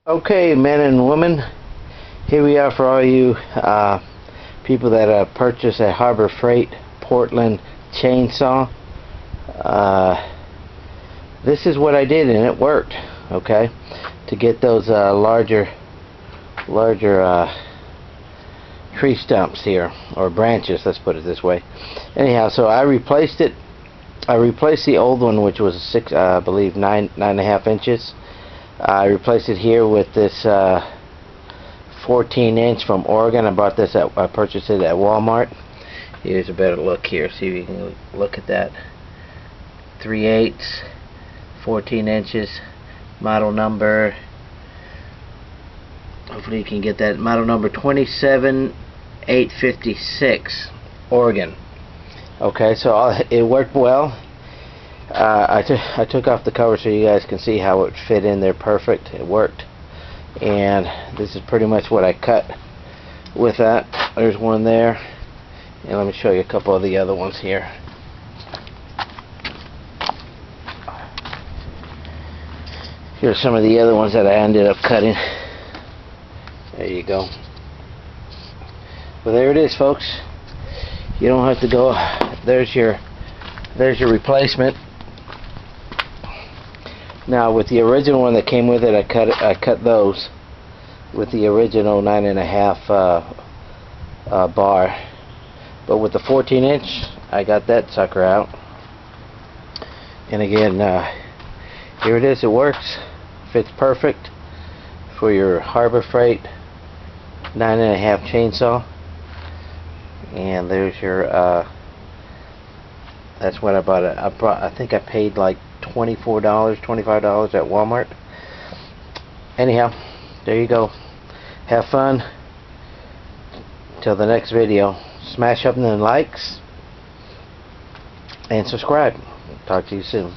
Okay, men and women, here we are for all you people that purchase a Harbor Freight Portland chainsaw. This is what I did, and it worked. Okay, to get those larger tree stumps here, or branches, let's put it this way. Anyhow, so I replaced it. I replaced the old one, which was I believe 9.5 inches. I replaced it here with this 14-inch from Oregon. I purchased it at Walmart. Here's a better look here. See if you can look at that. 3/8, 14 inches. Model number. Hopefully you can get that. Model number 27856, Oregon. Okay, so it worked well. I took off the cover so you guys can see how it fit in there perfect. It worked. And this is pretty much what I cut with that. There's one there. And let me show you a couple of the other ones here. Here's some of the other ones that I ended up cutting. There you go. Well, there it is, folks. You don't have to go. There's your replacement. Now, with the original one that came with it, I cut those with the original 9.5 bar. But with the 14-inch, I got that sucker out. And again, here it is. It works. Fits perfect for your Harbor Freight 9.5 chainsaw. And there's your. That's what I bought it. I think I paid like $24, $25 at Walmart. Anyhow, there you go. Have fun. Till the next video. Smash up the likes and subscribe. Talk to you soon.